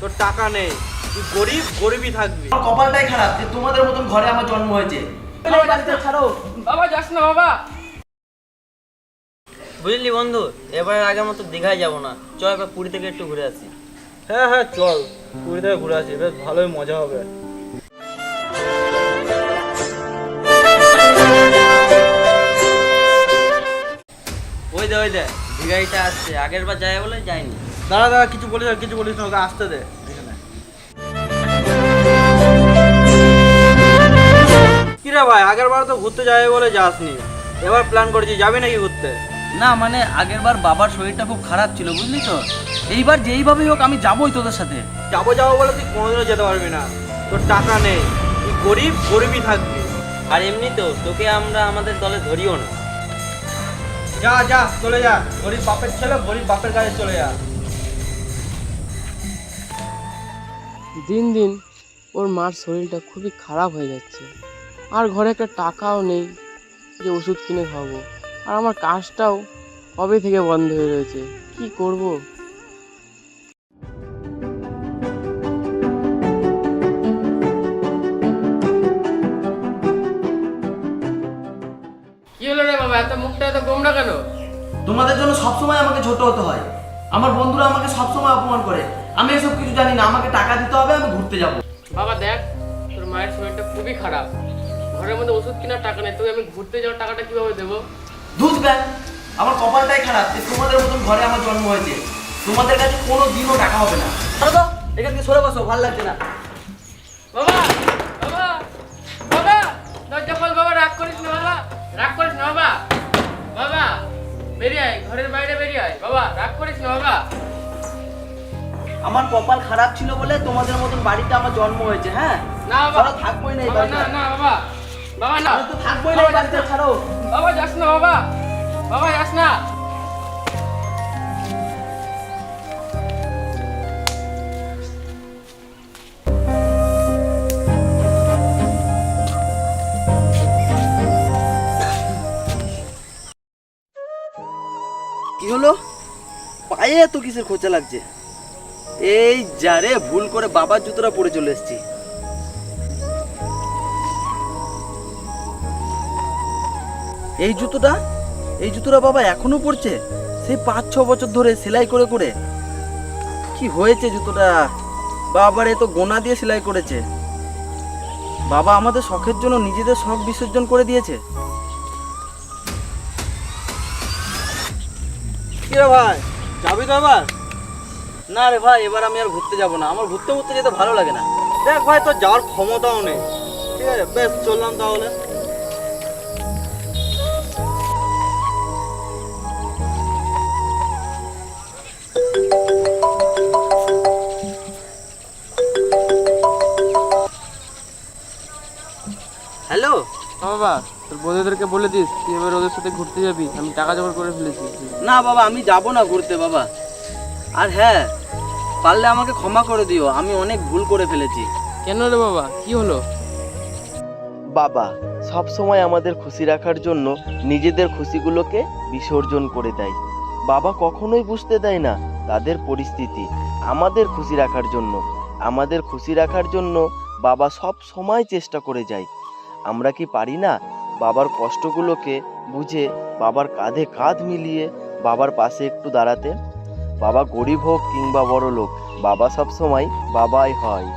তোর টাকা নেই, তুই গরিব গরিবই থাকবি। আমার কপালটাই খারাপ যে তোমাদের মতন ঘরে আমার জন্ম হয়েছে। ছাড়ো বাবা, যাস না বাবা। বুঝলি বন্ধু, এবারে আগের মতো দীঘায় যাবো না, চল এবার পুরী থেকে একটু ঘুরে আসি। হ্যাঁ হ্যাঁ চল, পুরী থেকে ঘুরে আসি, বেশ ভালোই মজা হবে। ওই দে দীঘাইটা আসছে, আগের বার যায় বলে যায়নি। দাঁড়া দাঁড়া, কিছু বলিস না, ওকে আসতে দে এখানে। কিরে ভাই, আগের বার তো ঘুরতে যাবে বলে যাসনি, এবার প্ল্যান করেছি, যাবি নাকি ঘুরতে? না মানে আগের বার বাবার শরীরটা খুব খারাপ ছিল বুঝলি তো, এইবার যেইভাবেই হোক আমি যাবোই তোদের সাথে। যাবো বলে তুই কোনোদিনও যেতে পারবি না, তোর টাকা নেই, তুই গরিব গরিবই থাকবি। আর এমনি তো তোকে আমরা আমাদের দলে ধরিও না। যা চলে যা, গরিব বাপের ছেলে গরিব বাপের কাছে চলে যা। দিন দিন ওর মার শরীরটা খুবই খারাপ হয়ে যাচ্ছে, আর ঘরে একটা টাকাও নেই যে ওষুধ কিনে খাওয়াবো, আর আমার কাজটাও কবে থেকে বন্ধ হয়ে রয়েছে, কি করব? কি হলো রে বাবা, এত মুখটা এত গোমড়া কেন? তোমাদের জন্য সবসময় আমাকে ছোট হতে হয়, আমার বন্ধুরা আমাকে সবসময় অপমান করে। আমি এসব কিছু জানি না, আমাকে টাকা দিতে হবে, আমি ঘুরতে যাব। বাবা দেখ, তোর মায়ের শরীরটা খুবই খারাপ, ঘরের মধ্যে ওষুধ কেনার টাকা নেই, তোকে আমি ঘুরতে যাওয়ার টাকাটা কিভাবে দেবো? ধুস ব্যাং, আমার কপালটাই খারাপ যে তোমাদের মতন ঘরে আমার জন্ম হয়েছে। তোমাদের কাছে কোনো দিনও টাকা হবে না। তো এখান থেকে সরে বসো, ভালো লাগছে না। বাবা বাবা বাবা, দরজা খোল বাবা, রাগ করিস না বাবা, রাগ করিস না বাবা, বাবা বেরিয়ে আয়, ঘরের বাইরে বেরিয়ে আয় বাবা, রাগ করিস না বাবা। আমার কপাল খারাপ ছিল বলে তোমাদের মতন বাড়িতে আমার জন্ম হয়েছে। হ্যাঁ না বাবা, থাকবোই না এই বাবা, বাড়িতে। না বাবা, বাবা না, আমি তো থাকবোই না এই বাড়িতে, ছাড়ো। বাবা যাস না বাবা, বাবা যাস না। কি হলো, পায়ে এত কিসের খোঁচা লাগছে? এই যারে ভুল করে বাবার জুতোটা পরে চলে এসেছি। এই জুতোটা বাবা এখনো পরছে, সেই 5-6 বছর ধরে সেলাই করে করে। কি হয়েছে জুতোটা? বাবার এ তো গোনা দিয়ে সেলাই করেছে। বাবা আমাদের শখের জন্য নিজেদের শখ বিসর্জন করে দিয়েছে। কিরে ভাই, যাবি তো এবার? না রে ভাই, এবার আমি আর ঘুরতে যাব না, আমার ঘুরতে ঘুরতে যেতে ভালো লাগে না। দেখ ভাই, তোর যাওয়ার ক্ষমতাও নেই, ঠিক আছে, বেশ চললাম তাহলে। হ্যালো, বাবা তোর বন্ধুদেরকে বলে দিস তুই এবার ওদের সাথে ঘুরতে যাবি, আমি টাকা জোগাড় করে ফেলেছি। না বাবা আমি যাব না ঘুরতে বাবা। আর হ্যাঁ, পারলে আমাকে ক্ষমা করে দিও, আমি অনেক ভুল করে ফেলেছি। কেন রে বাবা, কি হলো? বাবা সব সময় আমাদের খুশি রাখার জন্য নিজেদের খুশিগুলোকে বিসর্জন করে দেয়। বাবা কখনোই বুঝতে দেয় না তাদের পরিস্থিতি। আমাদের খুশি রাখার জন্য বাবা সব সময় চেষ্টা করে যায়। আমরা কি পারি না বাবার কষ্টগুলোকে বুঝে বাবার কাঁধে কাঁধ মিলিয়ে বাবার পাশে একটু দাঁড়াতে? বাবা গরিব হোক কিংবা বড় লোক, বাবা সব সময় বাবাই হয়।